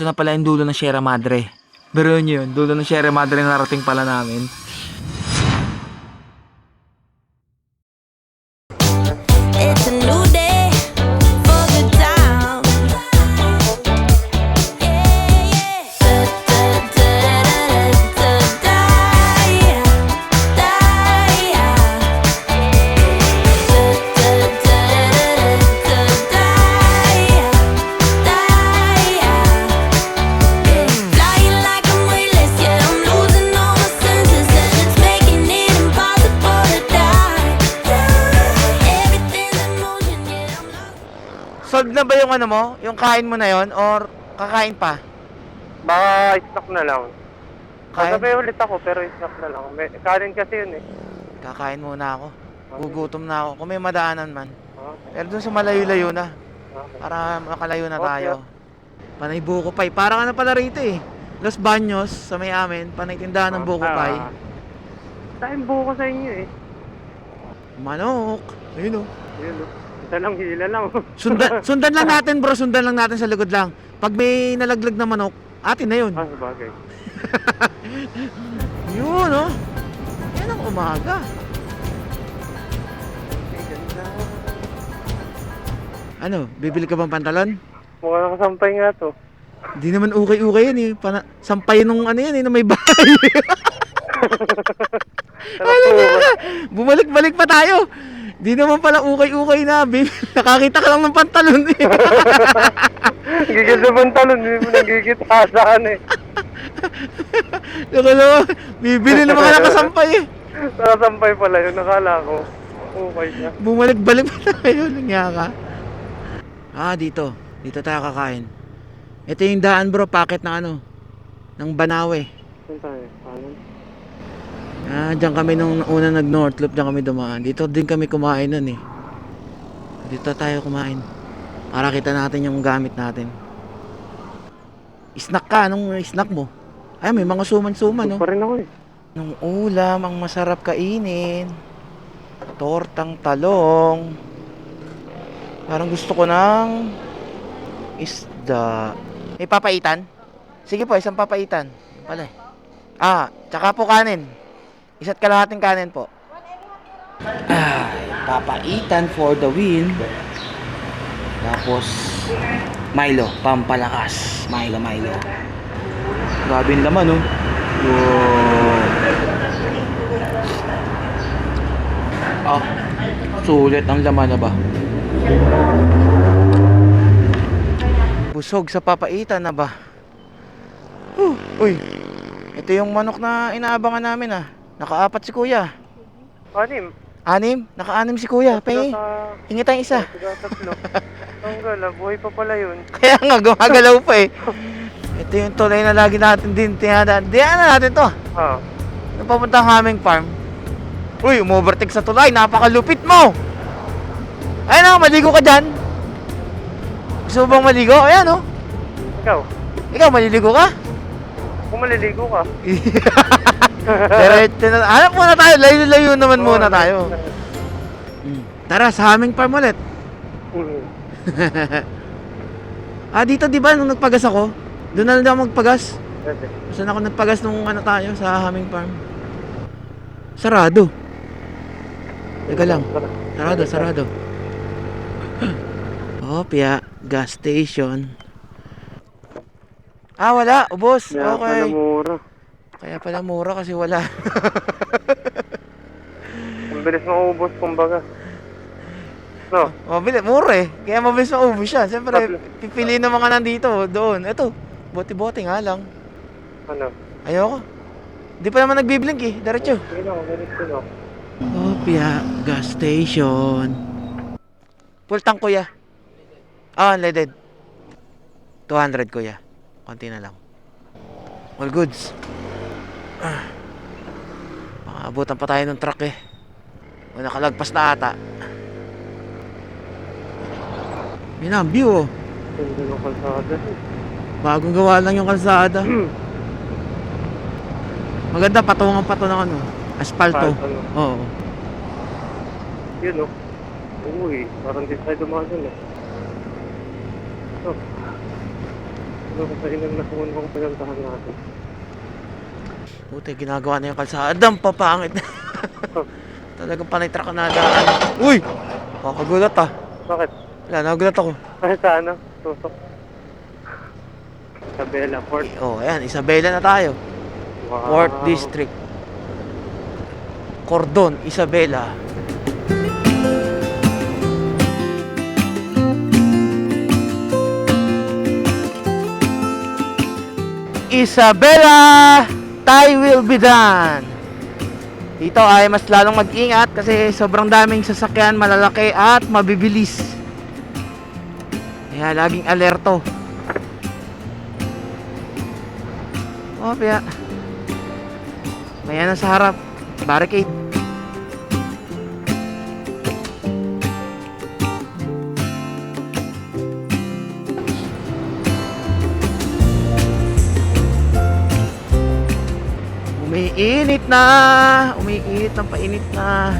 na pala yung dulo ng Sierra Madre. Pero yun, dulo ng Sierra Madre na narating pala namin. It's a new day for the town. Yeah, yeah. Flying like I'm weightless, yeah, I'm losing all my senses, and it's making it impossible to die. Everything's in motion, yeah, I'm lost. Solved na ba yung ano mo? Yung kain mo na yon or kakain pa? Baka snack na lang. Kain? Magkabay ulit ako pero snack na lang. May, kanin kasi yun eh. Kakain muna ako. Gugutom na ako. Kung may madaanan man. Okay. Pero dun sa malayo-layo na. Okay. Para makalayo na Okay. tayo. Panay buko pie. Parang ano pala rito eh. Los Baños sa may amin. Panay tindahan ng buko pie. Saan buko sa inyo eh. Manok. Ayun oh. Yun oh. Isa lang, hila lang. Sundan lang natin bro. Sundan lang natin sa likod lang. Pag may nalaglag na manok, atin na yun. Ah, sabagay. Yun oh. Yan ang umaga. Ano? Bibili ka bang pantalon? Mukhang nakasampay nga to. Di naman ukay-ukay yan eh. Sampay nung ano yan eh, na may bahay. Ano na? Bumalik-balik pa tayo. Di naman pala ukay-ukay na. Nakakita ka lang ng pantalon eh. Gigit sa pantalon, hindi mo nagigit saan eh. Nakala, bibili na mga nakasampay eh. Nakasampay pala yun, nakala ko. Okay niya. Bumalik-balik pa tayo. Nangya ka. Dito. Dito tayo kakain. Ito yung daan bro, packet na ano. Ng Banawe. Saan tayo? Paano? Diyan kami nung una nag-North Loop, diyan kami dumaan. Dito din kami kumain nun eh. Dito tayo kumain. Para kita natin yung gamit natin. Snack ka, anong snack mo? Ay, may mga suman-suman no. Pa rin ako eh. Nung ulam, ang masarap kainin. Tortang talong. Parang gusto ko ng isda. May papaitan? Sige po, isang papaitan. Yun pala eh. Tsaka po kanin. Isa't kalahating kanin po. Papaitan for the win. Tapos Milo, pampalakas. Milo. Grabe yung laman, oh. Wow. Sulit ang laman na ba? Busog sa papaitan na ba? Uy. Ito yung manok na inaabangan namin ah. Nakaapat si kuya. Anim. 6? Naka-6 si kuya. Pengi. Hingi tayong isa. Tatlo. Ang gala, buhay pa pala yun. Kaya nga, gumagalaw pa eh. Ito yung tulay na lagi natin din tinadaan. Diyan na natin to. Ah. Nung papunta ang aming farm. Uy, umovertake sa tulay. Napakalupit mo. Ayun o, maligo ka dyan. Gusto mo bang maligo? Ayan o. Ikaw, Ikaw, maliligo ka? kung maliligo ka. Diretso na. Hanap muna tayo. Layo-layo naman muna tayo. Tara, sa aming farm ulit. Dito di ba nung nagpagas ako? Doon na lang ako magpagas. Pwede. Saan ako nagpagas nung ano tayo sa aming farm? Sarado. Teka lang. Sarado. Opya, gas station. Wala. Ubos. Kaya Okay. pala mura. Kaya pala mura kasi wala. Ang bilis maubos, kumbaga. No? Mabilis. Mura eh. Kaya mabilis na ubos siya. Siyempre, pipili ng mga nandito doon. Ito. Bote-bote nga lang. Ano? Ayoko. Di pa naman nagbiblink eh. Diretso. Sige lang, ganito lang. Opya, gas station. Full tank kuya. Unleaded. 200 kuya. Konti na lang. All goods. Makaabutan pa tayo ng truck eh. O nakalagpas na ata. Yun na, ang view oh. Ganda ng kalsada. Bagong gawa lang yung kalsada. Maganda, patungan pa to ng ano. Asfalto. Asfalto, no? Oo. Yun oh. Uy, parang di tayo dumaan dun eh. Oh. Ano ko sa inang nakunong pinuntahan natin? Buti, ginagawa na yung kalsada. Ang papangit na. Talagang panay truck na nadaan. Uy! Kakagulat ah. Bakit? Wala, nagulat ako. Ay, sa ano? Tusok. Sa Bella Port. Oh, ayan, Isabela na tayo. Wow. 4th District. Cordon, Isabela. Isabela! Tayo will be done. Dito ay mas lalong mag-ingat kasi sobrang daming sasakyan, malalaki at mabibilis. Kaya laging alerto. Oh, kaya may ano sa harap, barricade. Umiinit na, umiinit ng painit na.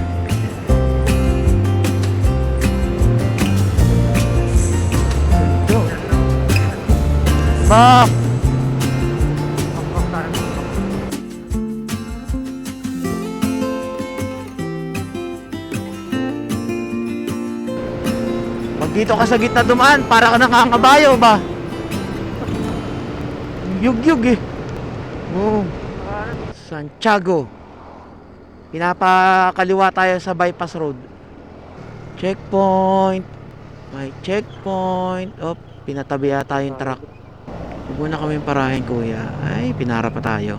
Ito. Bak! Pag dito ka sa gitna dumaan, para ka nangangabayo ba? Yug-yug eh. Oh. Santiago. Pinapakaliwa tayo sa bypass road. Checkpoint. May checkpoint. Oh, pinatabi yata yung truck. Huwag muna kami parahin, kuya. Ay, pinara pa tayo.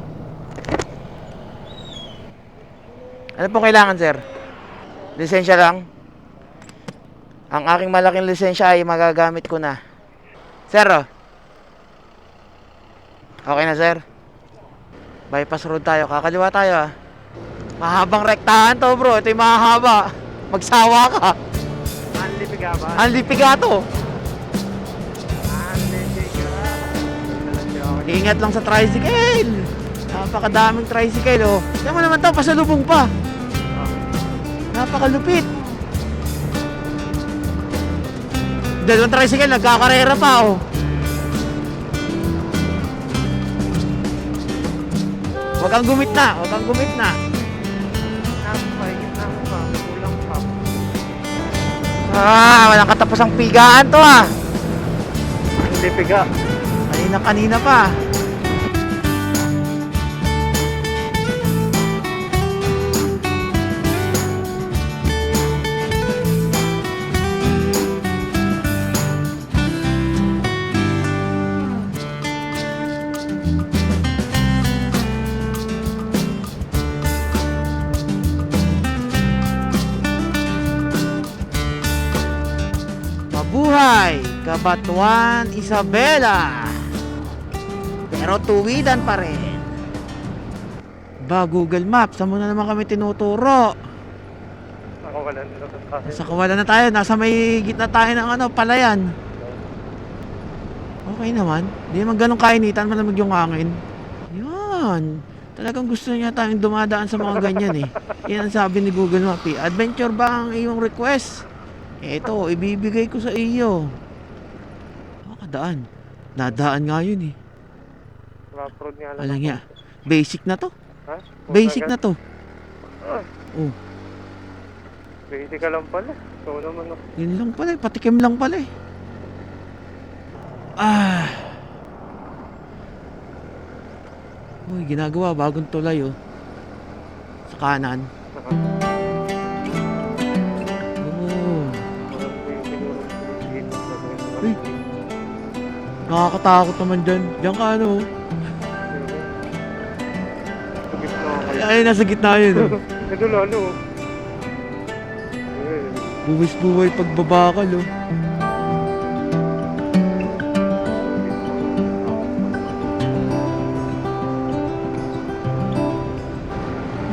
Ano po kailangan, sir? Lisensya lang? Ang aking malaking lisensya ay magagamit ko na. Sir, oh. Okay na, sir? Bypass road tayo. Kakaliwa tayo, ah. Mahabang rektahan to, bro. Ito yung mahaba. Magsawa ka. Anlipiga ba? Anlipigato. Anlipiga. Ingat lang sa tricycle. Napakadaming tricycle, oh. Tignan mo naman to, pasalubong pa. Napakalupit. Dalawang tricycle, nagkakarera pa, oh. Huwag kang gumit na, huwag kang gumit na. Kulang pa. Ah, walang katapusang pigaan to, ah. Anlipiga. Kanina pa. Mabuhay! Kabatuan, Isabela! Pero tuwidan pa rin. Ba, Google Maps, saan mo na naman kami tinuturo? Ako wala nila sa akin. Nasa kawalan na tayo, nasa may gitna tayo ng ano, palayan. Okay naman. Hindi naman ganun kainitan, malamig yung hangin. Yan. Talagang gusto niya tayong dumadaan sa mga ganyan eh. Yan ang sabi ni Google Maps eh. Adventure ba ang iyong request? Ito, ibibigay ko sa iyo. Makadaan. Nadaan nga yun eh. Rough road nga lang. Alam niya. Basic na to. Ha? Basic na to. Ah, Oh, basic ka lang pala. So naman ako. yun lang pala eh. Patikim lang pala eh. Ah. Uy, ginagawa. Bagong tulay oh. Sa kanan. Oh. Uy. Nakakatakot naman dyan. Diyan ka ano. Ay, nasa gitna yun. Oh. Ito lalo. Buwis-buway pagbabakal oh.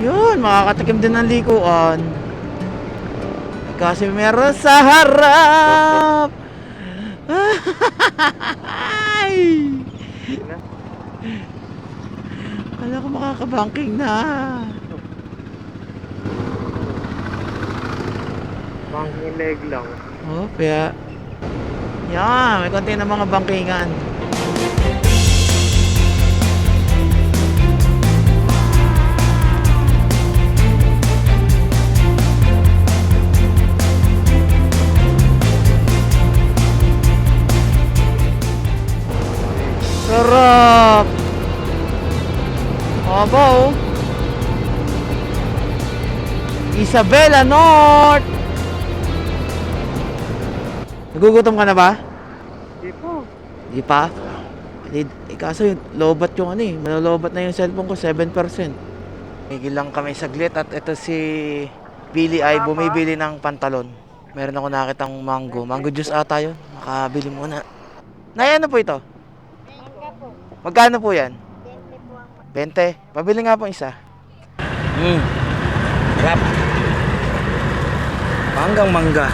Yun, makakatikim din ng likuan. Kasi meron sa harap. Ay! Kala ko makakabanking na. Banking leg lang. Oh, kaya yan, may konti na mga bangkingan. aba oh. Isabela North. Nagugutom ka na ba? Di po. Di pa? Kaso yung lobat yung ano eh. Malolobat na yung cellphone ko, 7%. Migil lang kami saglit at ito si Billy ay bumibili ng pantalon. Meron ako nakitang mango. Mango juice ata yun. Makabili muna. Nay, ano po ito? Magkano po yan? 20. Pabili nga po isa. Rap. Manggang mangga.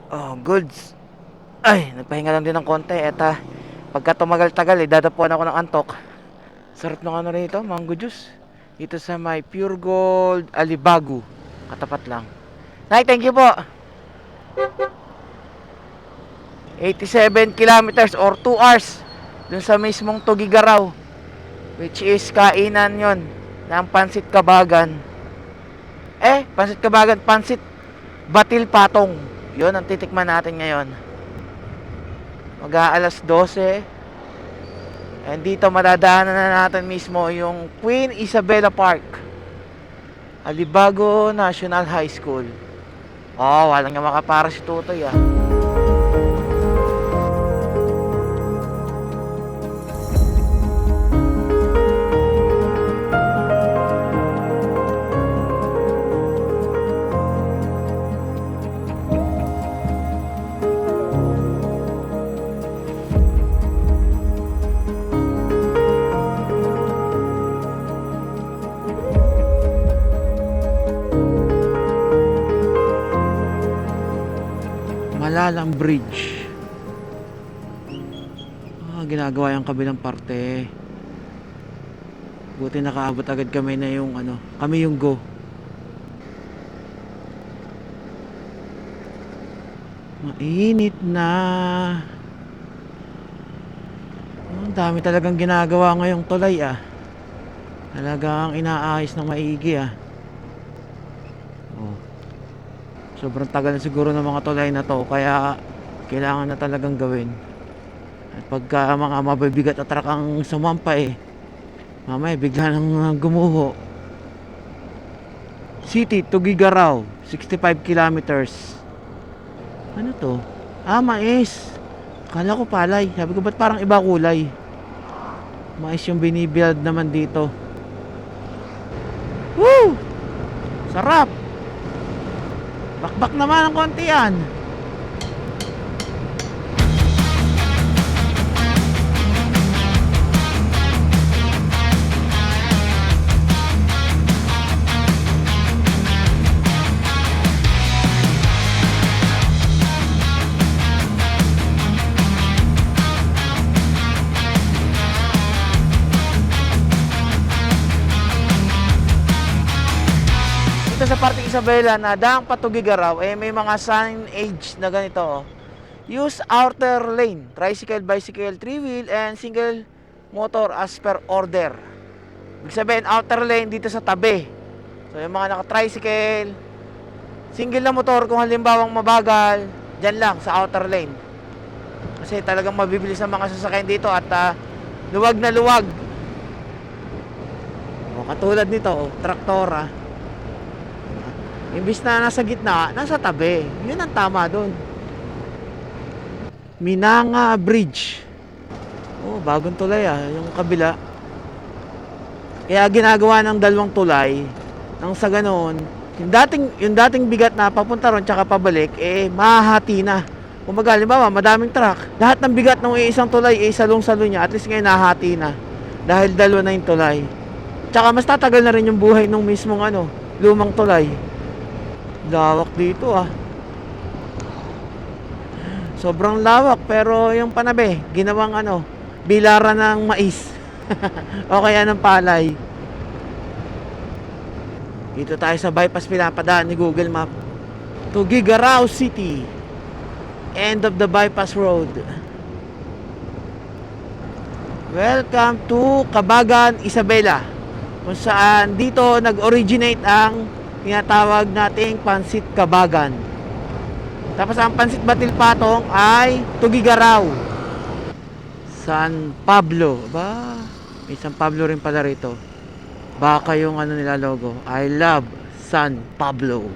Oh, goods. Ay, nagpahinga lang din ng konti. Eta, pagka tumagal-tagal, dadapuan ako ng antok. Sarap ng ano rito, mango juice. Dito sa may Pure Gold Alibagu. Katapat lang. Nay, thank you po. 87 kilometers or 2 hours dun sa mismong Tugigaraw, which is kainan yon ng Pansit Kabagan. Pansit Kabagan, Pansit Batil Patong. Yon ang titikman natin ngayon. Mag-aalas 12. And dito madadaanan na natin mismo yung Queen Isabella Park, Alibago National High School. Oh, walang nga makapara si Tutoy ah. Malalang Bridge. Ginagawa yung kabilang parte. Buti nakaabot agad kami na yung ano, kami yung go. Mainit na. Ang dami talagang ginagawa ngayong tulay ah. Talagang inaayos ng maigi ah. Sobrang tagal na siguro ng mga tulay na to, kaya kailangan na talagang gawin. At pagka mga mabibigat at truck ang sumampa mamaya bigla nang gumuho. City Tugigaraw, 65 kilometers. Ano to? Mais. Kala ko palay. Sabi ko ba't parang iba kulay? Mais yung binibuild naman dito. Woo! Sarap! Bakbak naman ang konti yan. Dito sa parting Isabela na daang Patugigaraw, may mga signage na ganito oh. Use outer lane, tricycle, bicycle, 3-wheel and single motor as per order. Ibig sabihin outer lane dito sa tabi. So yung mga naka-tricycle, single na motor kung halimbawang mabagal, dyan lang sa outer lane. Kasi talagang mabibilis ang mga sasakyan dito at luwag na luwag. Katulad nito, traktora. Imbis na nasa gitna, nasa tabi. Yun ang tama doon. Minanga Bridge. Bagong tulay yung kabila. Kaya ginagawa ng dalawang tulay nang sa ganoon, yung dating bigat na papunta ron tsaka pabalik, mahahati na. Kumbaga, halimbawa, madaming truck. Lahat ng bigat ng isang tulay, salong-salo niya. At least ngayon nahahati na. Dahil dalawa na yung tulay. Tsaka mas tatagal na rin yung buhay ng mismong lumang tulay. Lawak dito Sobrang lawak, pero yung panabi, ginawang bilaran ng mais. O kaya ng palay. Dito tayo sa bypass pinapadaan ni Google Map. Tugigaraw City. End of the bypass road. Welcome to Kabagan, Isabela. Kung saan dito nag-originate ang tinatawag nating Pansit Kabagan. Tapos ang Pansit Batil Patong ay Tugigaraw. San Pablo. Ba, may San Pablo rin pala rito. Baka yung ano nila logo. I love San Pablo.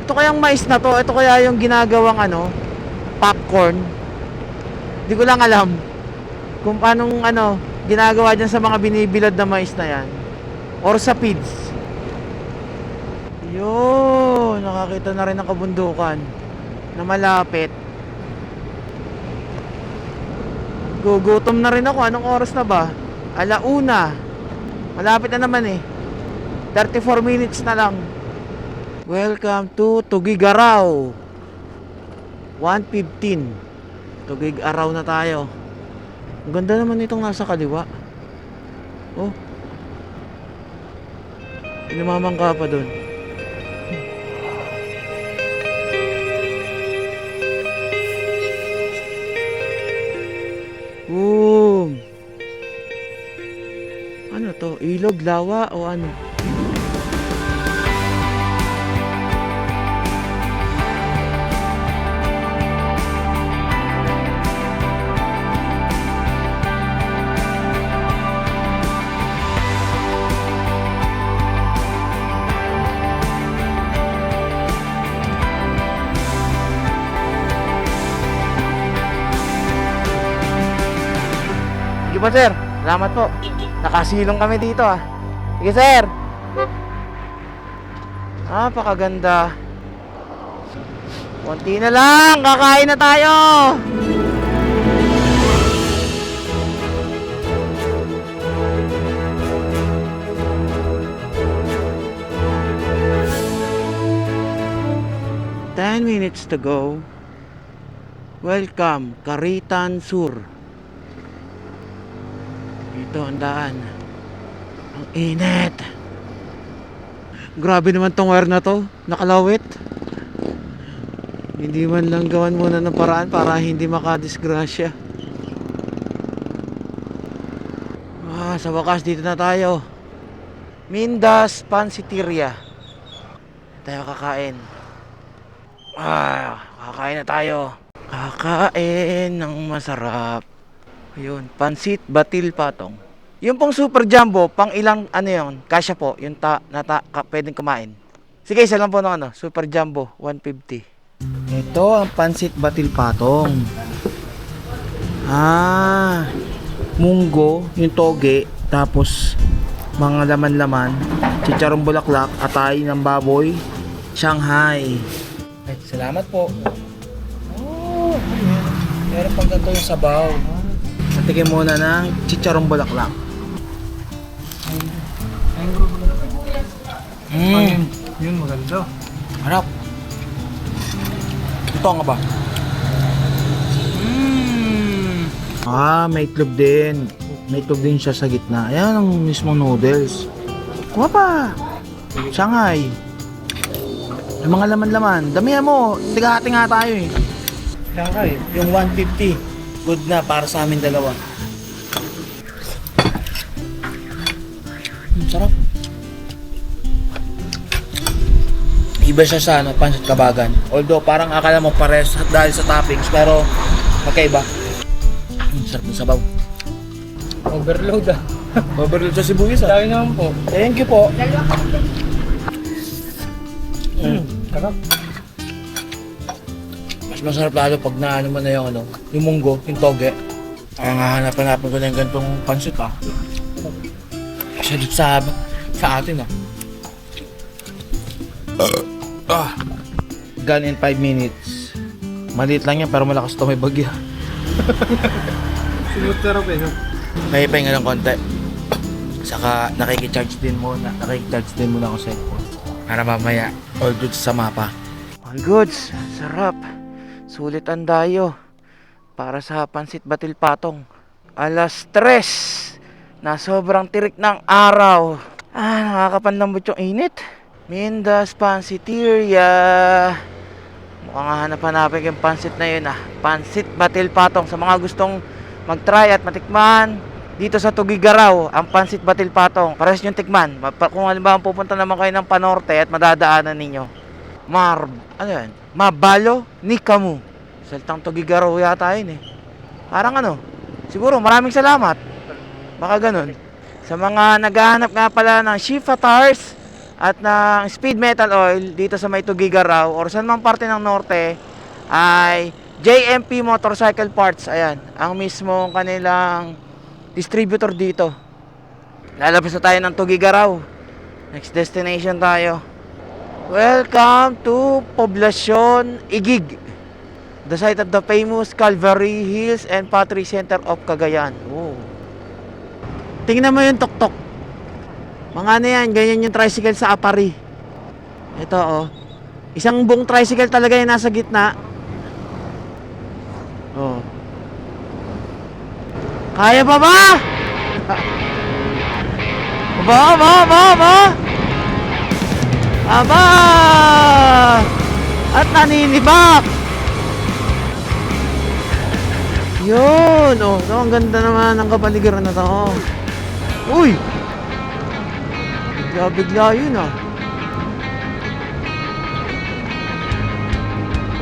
Ito kayang mais na to. Ito kaya yung ginagawang ano, popcorn. Hindi ko lang alam kung paanong ano ginagawa dyan sa mga binibilad na mais na yan. Or sa feeds. Yun, nakakita na rin ng kabundukan na malapit. Gugutom na rin ako. Anong oras na ba? 1:00. Malapit na naman eh. 34 minutes na lang. Welcome to Tugigaraw. 1:15. Tugigaraw na tayo. Ang ganda naman itong nasa kaliwa. Oh. Pinamamangka pa dun. Boom. Ano to? Ilog, lawa o ano? Sige po sir, salamat po. Nakasilong kami dito ah. Sige sir. Napakaganda. Konti na lang, kakain na tayo. Ten minutes to go. Welcome, Caritan Sur. Ito ang daan. Ang init. Grabe naman tong wire na to. Nakalawit. Hindi man lang gawan muna ng paraan para hindi makadisgrasya. Sa wakas dito na tayo. Mindas Pansiteria. Tayo kakain. Kakain na tayo. Kakain ng masarap. Ayun, pansit batil patong. Yung pong super jumbo, pang ilang ano yun? Kasya po, yung pwedeng kumain. Sige, isa lang po ng ano, super jumbo, 150. Ito ang pansit batil patong. Munggo, yung toge, tapos mga laman-laman, chicharong bulaklak, atay ng baboy, Shanghai. Ay, salamat po. Oh, meron pang ganito yung sabaw. Patikin muna ng chicharong bulaklak. Yun, maganda. Harap. Ito nga ba? May itlog din. May itlog din siya sa gitna. Ayan ang mismong noodles. Kuha pa. Shanghai. May mga laman-laman. Damihan mo. Tigahati nga tayo eh. Shanghai. Yung 150. Good na para sa amin dalawa. Sarap. Iba siya sa ano, pancit kabagan. Although parang akala mo pares dahil sa toppings, pero magkaiba. Sarap ng sabaw. Overload ah. Overload sa sibuyas ah. Dahil naman po. Thank you po. Sarap. Mas masarap lalo pag naano mo na yung ano, yung munggo, yung toge. Kaya nga hanap-hanapin ko na yung ganitong pancit ah. Kasi dito sa atin ah. Gone in 5 minutes. Maliit lang yan pero malakas ito, may bagyo. Smooth sarap eh. No? May pahinga ng konti. Saka nakikicharge din muna ako sa cellphone. Para mamaya, all goods sa mapa. All goods, sarap. Sulit ang dayo. Para sa pansit batil patong. 3:00 na sobrang tirik ng araw. Nakakapanlambot yung init. Mindas Pansiteria. Mukhang hanap-hanapin yung pansit na yun ah. Pansit batil patong. Sa mga gustong mag-try at matikman dito sa Tugigaraw, ang pansit batil patong. Pares yung tikman. Kung halimbawa pupunta naman kayo ng Panorte at madadaanan ninyo. Mabalo ni Kamu. Saltang Tugigaraw yata yun eh. Parang ano, siguro maraming salamat. Baka ganun. Sa mga naghahanap nga pala ng Shifa Tires at ng Speed Metal Oil dito sa may Tugigaraw or saan mang parte ng norte, ay JMP Motorcycle Parts. Ayan, ang mismong kanilang distributor dito. Lalabas na tayo ng Tugigaraw. Next destination tayo. Welcome to Poblacion Igig, the site of the famous Calvary Hills and Pottery Center of Cagayan. Oh. Tingnan mo yung tuktok. Mga ano yan, ganyan yung tricycle sa Apari. Ito oh. Isang buong tricycle talaga yung nasa gitna. Oh. Kaya pa ba? Ba? Aba! At naninibak! Yun! Oh, ang ganda naman ng kapaligiran na to. Uy! Bigla yun ah.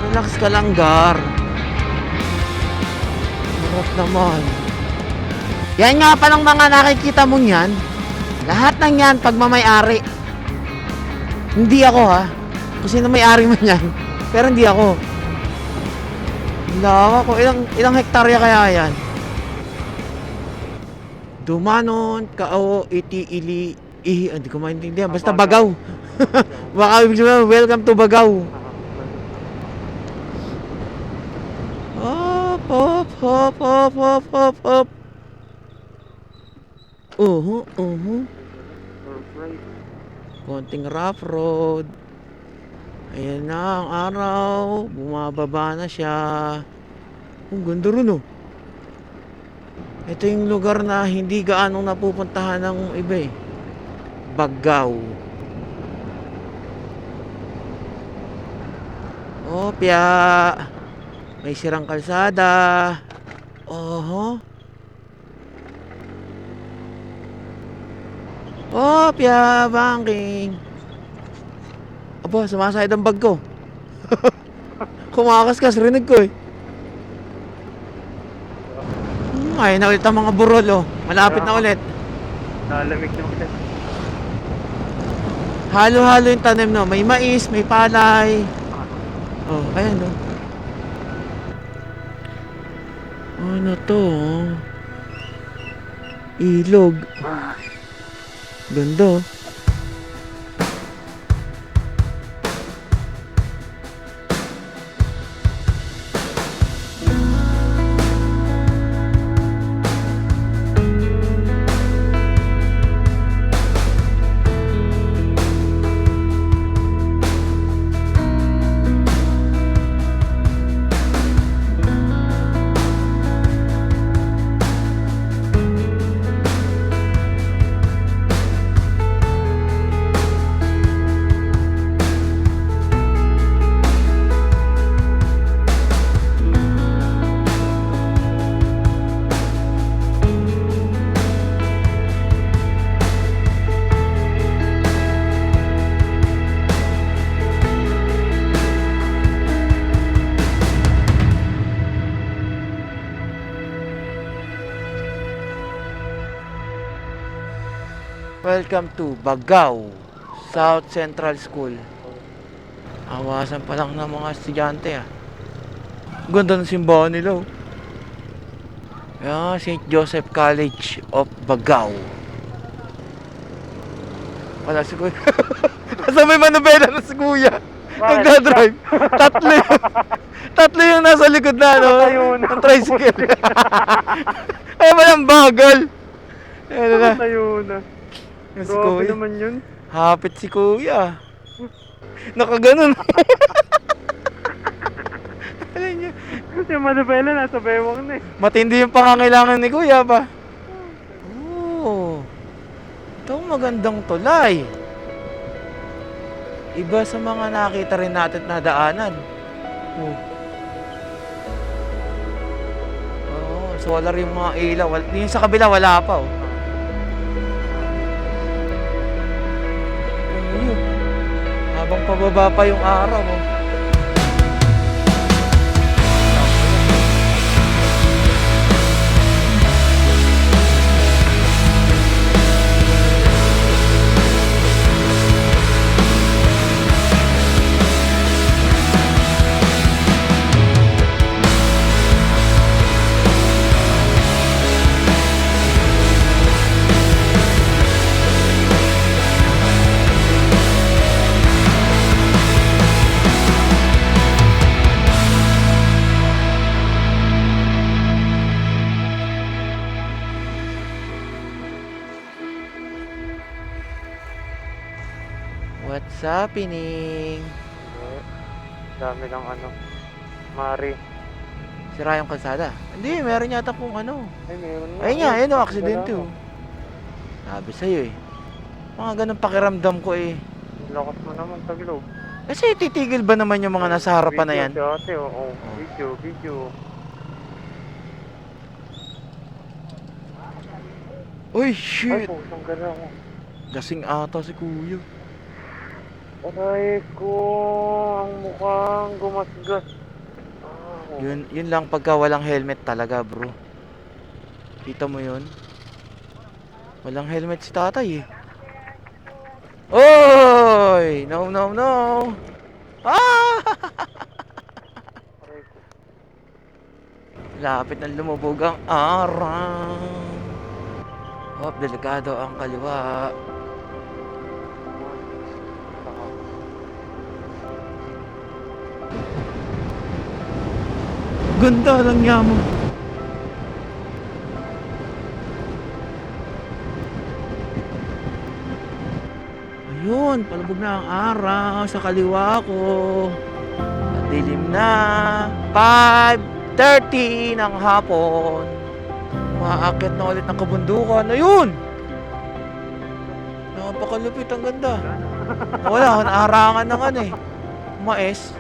Relax ka lang, Gar. Harap naman. Yan nga palang mga nakikita mong yan. Lahat ng yan pagmamay-ari. Hindi ako ha. Kasi na may-ari man yan. Pero hindi ako. Lawa ko. Ilang hektarya kaya yan? Dumanon, Kao, Iti, Ili, Ihi. Hindi ko maintindihan. Basta Bagaw. Baka ibig sabihin, welcome to Bagaw. Hop. Konting rough road. Ayan na ang araw. Bumababa na siya. Ang ganda rin oh. Ito yung lugar na hindi gaanong napupuntahan ng iba eh. Bagaw. Opya. May sirang kalsada. Oho. Opya, banking. Aba, sumasayad ang bag ko. Kumakaskas, rinig ko eh. Ayun na ulit ang mga burol oh. Malapit na ulit. Nalamig na ulit. Halo-halo yung tanim no. May mais, may palay. Oh, ayan oh. Ano to oh? Ilog. Ganda oh. Welcome to Bagaw South Central School. Awasan pa lang ng mga estudyante ah. Ganda ng simbahan nila oh. St. Joseph College of Bagaw. Wala si Kuya. Nasa may manubela na si Kuya. Nagdadrive. Tatlo yung nasa likod na ano. Ang tricycle. Ay walang bagal. Ano na. Tayo na. Yung si Grabe Kuya. naman yun. Hapit si Kuya. Nakaganon. Alam niyo, Yung Manubela nasa bewang na eh. matindi yung pangangailangan ni Kuya ba? Oo. Ito magandang tulay. Iba sa mga nakita rin natin na daanan. Oh. Oo, solar yung mga ilaw. Yung sa kabila wala pa oh. Ayun. Habang pababa pa yung araw oh. What's happening? Dami ng ano. Mari. Sira yung kalsada. Hindi, meron yata pong ano. Ay, meron na. Ayun nga, ayun o, Wala aksidente na. oh. Sabi sa'yo eh. Mga ganun pakiramdam ko eh. Lakas mo naman taglo. Kasi titigil ba naman yung mga nasa harapan na yan? Video si ate, oo. Video. Uy, Ay, shit! pusang gala ako. Lasing ata si kuya. Aray ko, ang mukhang gumasgas. Yun lang pagka walang helmet talaga bro. Kita mo yun? Walang helmet si tatay eh. Oy! No. Ah! Aray ko. Lapit ng lumubog ang araw. Hop, delikado ang kaliwa. Ganda lang niya mo. Ayun, palubog na ang araw sa kaliwa ko. Madilim na. 5:30 ng hapon. Maaakit na ulit ng kabundukan. Ayun! Napakalupit, ang ganda. Wala, naarangan ng ano eh. Mais.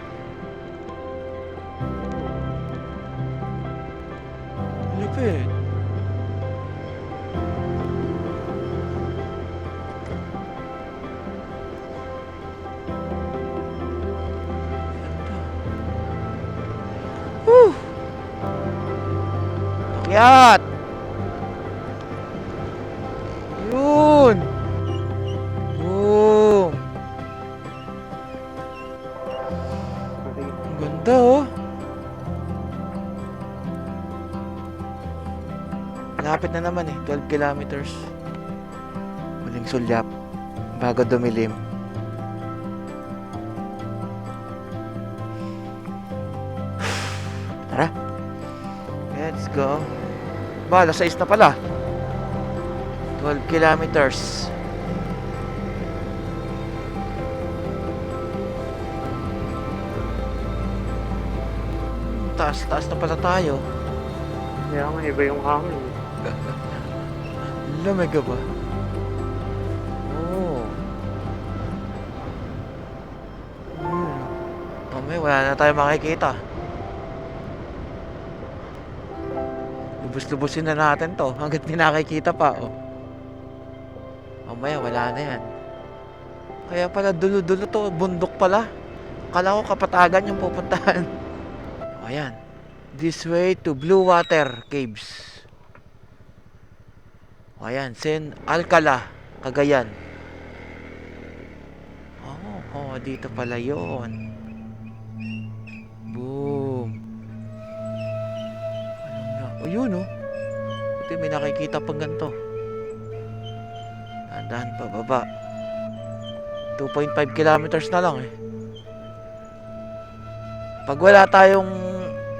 Lupit. Ganda. Whew! Akyat! Yun! Boom! Ang ganda oh. Lapit na naman eh, 12 kilometers. Muling sulyap bago dumilim. Tara. Let's go. Ba, alas 6 na pala. 12 kilometers. Taas na pala tayo. Kaya nga, iba yung hangin. Lamig ka ba? Oo. Mamaya wala na tayo makikita. Lubos-lubusin na natin to hanggat di nakikita pa. Oh. Mamaya wala na yan. Kaya pala dulo-dulo to. Bundok pala. Akala ko Kapatagan yung pupuntahan. O ayan. This way to Blue Water Caves. O ayan. San Alcala, Cagayan. Oh, dito pala yon. Boom. O yun oh. Buti may nakikita pang ganito. Dahan pa baba. 2.5 kilometers na lang eh. Pag wala tayong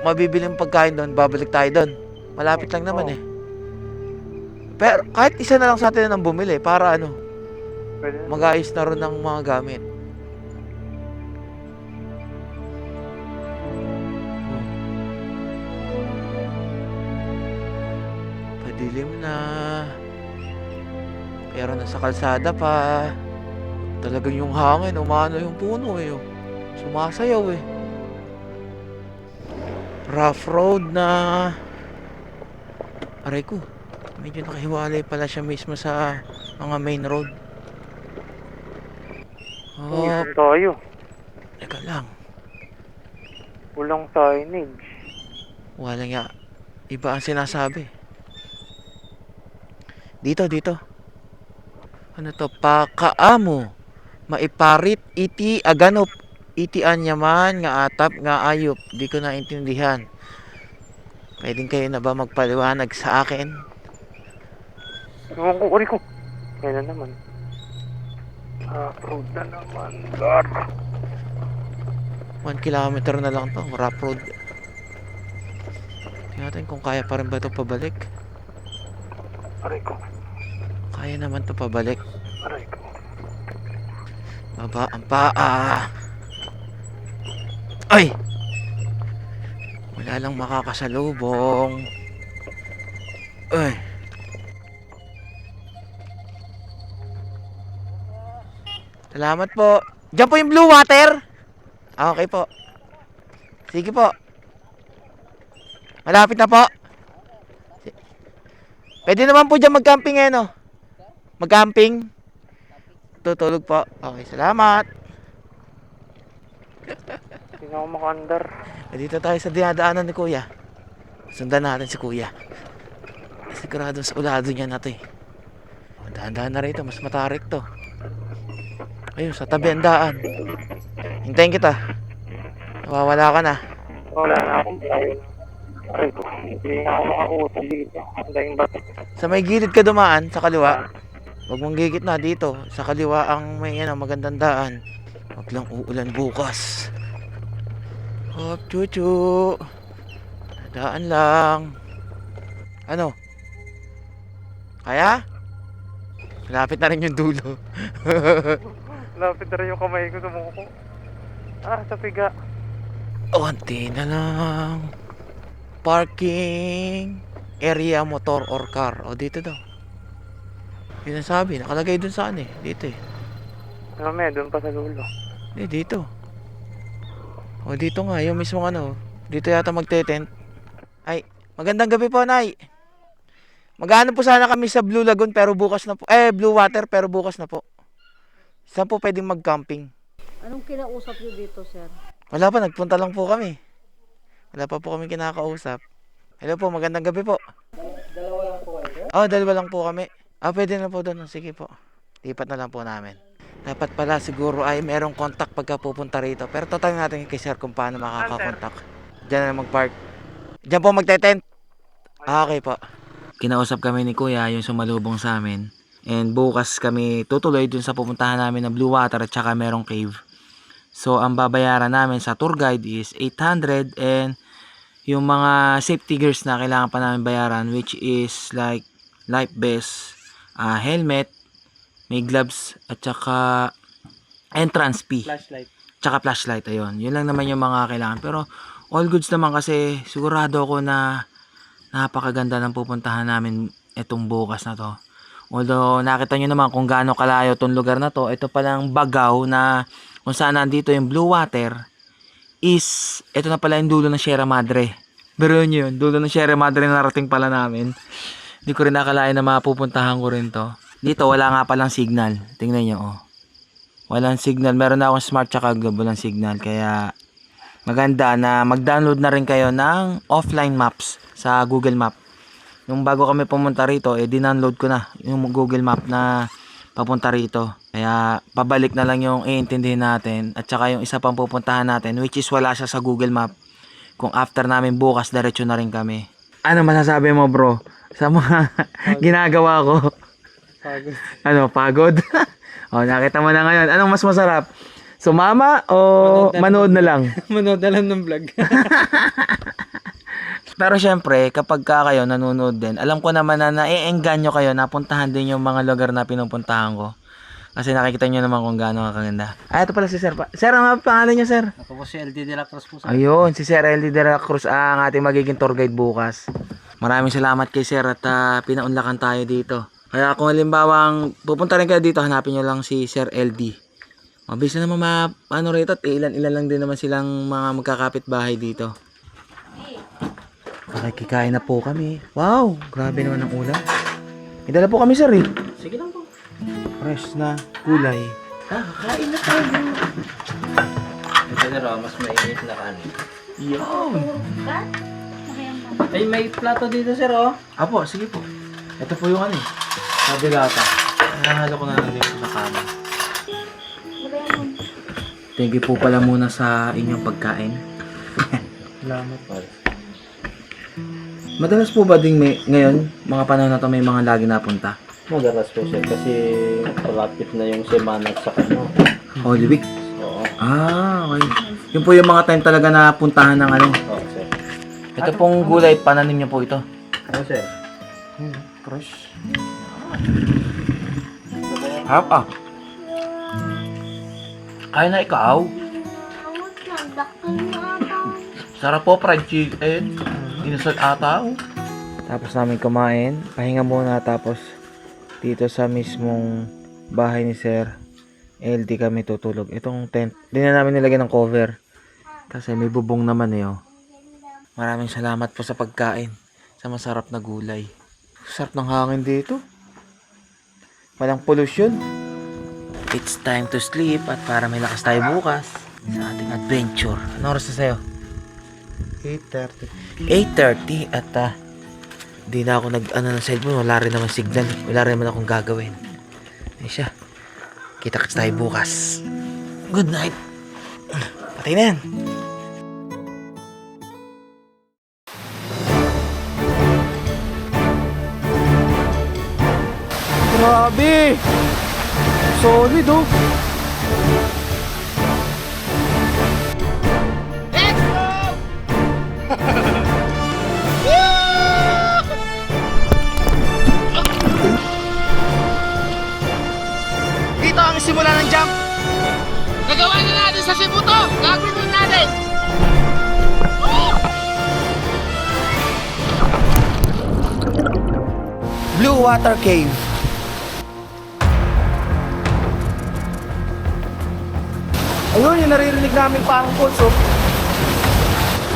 mabibiling pagkain doon, babalik tayo doon. Malapit lang naman eh. Pero kahit isa na lang sa atin ang bumili para ano, Pwede. mag-ayos na rin ng mga gamit. Padilim na. Pero nasa kalsada pa. Talagang yung hangin, umano yung puno eh. Oh. Sumasayaw eh. Rough road na. Aray ko. Medyo nakahiwalay pala siya mismo sa mga main road. Oh, Saan tayo? teka lang. Walang signage. Wala nga. Iba ang sinasabi. Dito. Ano to? Pakaamo. Maiparit iti aganop. Iti anyaman nga atap nga ayop. Di ko naintindihan. Pwedeng kayo na ba magpaliwanag sa akin? Ewan ko, uri ko. Kailan naman? Road na naman. God. 1 kilometer na lang to. Rough road. Tingnan natin kung kaya pa rin ba ito pabalik. Aray ko. Kaya naman to pabalik. Aray ko. Baba ang paa. Ay! Wala lang makakasalubong. Ay. Salamat po. Diyan po yung blue water. Okay po. Sige po. Malapit na po. Pwede naman po dyan mag-camping eh, no? Mag-camping. Tutulog po. Okay, salamat. Hindi na ako makaandar. Dito tayo sa dinadaanan ni Kuya. Sundan natin si Kuya. Sigurado sa ulado niya na to eh. Dahan-dahan na rito, mas matarik to. Ayun, sa tabi ang daan. Hintayin kita. Nawawala ka na. Wala na akong tayo. Ay, hindi na ako makausap dito. Ang daing bato. Sa may gilid ka dumaan, sa kaliwa. Huwag mong gigit na dito. Sa kaliwa ang may magandang daan. Huwag lang uulan bukas. Hop, chuchu. Daan lang. Ano? Kaya? Malapit na rin yung dulo. Lapit na rin yung kamay ko sumuko. Sa piga. Onti na lang. Parking area motor or car. O dito daw. Yun ang sabi. Nakalagay dun saan eh. Dito eh. Doon pa sa dulo. Hindi, dito. O dito nga. Yung mismong ano. Dito yata magte-tent. Ay, magandang gabi po, Nay. Mag-ano po sana kami sa Blue Lagoon pero bukas na po. Blue Water pero bukas na po. Saan po pwedeng mag-camping? Anong kinausap niyo dito, sir? Wala pa, nagpunta lang po kami. Wala pa po kami kinakausap. Hello po, magandang gabi po. Dalawa lang po kayo? Oo, dalawa lang po kami. Pwede na po doon. Sige po. Lipat na lang po namin. Dapat pala siguro ay merong contact pagka pupunta rito. Pero tatanungin natin kay sir kung paano makakakontak. Diyan na mag-park. Diyan po magte-tent. Okay po. Kinausap kami ni Kuya yung sumalubong sa amin. And bukas kami tutuloy dun sa pupuntahan namin na Blue Water at saka merong cave. So ang babayaran namin sa tour guide is 800 and yung mga safety gears na kailangan pa namin bayaran which is like life vest, helmet, may gloves at saka entrance fee. Flashlight. Tsaka flashlight, ayun. Yun lang naman yung mga kailangan. Pero all goods naman kasi sigurado ako na napakaganda ng pupuntahan namin itong bukas na to. Although nakita nyo naman kung gaano kalayo tong lugar na to, ito palang Bagaw na kung saan nandito yung Blue Water is, ito na pala yung dulo ng Sierra Madre. Pero yun, dulo ng Sierra Madre na narating pala namin. Hindi ko rin nakalain na mapupuntahan ko rin to. Dito wala nga palang signal. Tingnan nyo oh. Walang signal. Meron na akong smart tsaka globe, walang signal. Kaya maganda na mag-download na rin kayo ng offline maps sa Google Map. Nung bago kami pumunta rito, dindownload ko na yung Google Map na papunta rito. Kaya pabalik na lang yung iintindihin natin. At saka yung isa pang pupuntahan natin, which is wala siya sa Google Map. Kung after namin bukas, diretso na rin kami. Ano masasabi mo bro? Sa mga ginagawa ko? Pagod. Ano, pagod? O, nakita mo na ngayon. Anong mas masarap? Sumama o manood na lang? Manood na lang ng vlog. Pero syempre, kapag kayo nanonood din, alam ko naman na naiengganyo kayo na puntahan din yung mga lugar na pinupuntahan ko. Kasi nakikita nyo naman kung gaano kakaganda. Ito pala si Sir. Sir, ang pangalan niyo, Sir? Ako po si LD de la Cruz po. Ayun, si Sir LD de la Cruz ang ating magiging tour guide bukas. Maraming salamat kay Sir at pinaunlakan tayo dito. Kaya kung halimbawang pupunta rin kayo dito, hanapin nyo lang si Sir LD. Mabilis na naman rito at ilan-ilan lang din naman silang mga magkakapit bahay dito. Nakikikain na po kami. Wow, grabe naman ang ulam. May dala po kami, Sir eh. Sige lang po. Fresh na gulay. Kakain na tayo. Ito na raw, mas mainit na kanin. Yun. Ay, may plato dito sir oh. Apo, sige po. Ito po yung ano eh. Sabilata. Nahalo ko na lang dito sa kanin. Thank you po pala muna sa inyong pagkain. Salamat po. Madalas po ba ding ngayon, mga panahon na to may mga lagi napunta? Madalas po sir kasi palapit na yung semana at saka no. Holy Week? Oo. Okay. Yun po yung mga time talaga na puntahan ng ano. Oo sir. Ito pong gulay, pananim niyo po ito. Ano sir? Fresh. Harap ah. Kaya na ikaw? Awat lang, daktal na ata. Sarap po, fried chicken. Inasal ata. Tapos namin kumain. Pahinga muna tapos dito sa mismong bahay ni Sir LD kami tutulog. Itong tent, di na namin nilagyan ng cover. Kasi may bubong naman eh oh. Maraming salamat po sa pagkain. Sa masarap na gulay. Sarap ng hangin dito. Walang pollution. It's time to sleep at para may lakas tayo bukas sa ating adventure. Ano oras na sa'yo? 8:30. 8:30 at di na ako ng cellphone. Wala rin naman signal. Wala rin naman akong gagawin. Ay siya. Kita-kits tayo bukas. Good night. Patay na yan. Grabe! Solid oh! Dito ang simula ng jump! Nagawa na natin sa Cebu to! Gagawin din natin! Blue Water Cave. Ayun, yung naririnig namin parang pulso.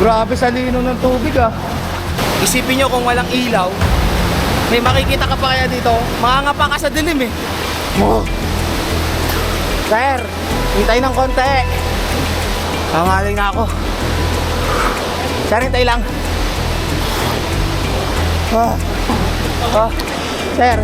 Grabe sa lino ng tubig ah. Isipin nyo kung walang ilaw, may makikita ka pa kaya dito, mangangapa ka sa dilim eh. Oh. Sir, hintay ng konti. Pangaling na ako. Sir, hintay lang. Sir.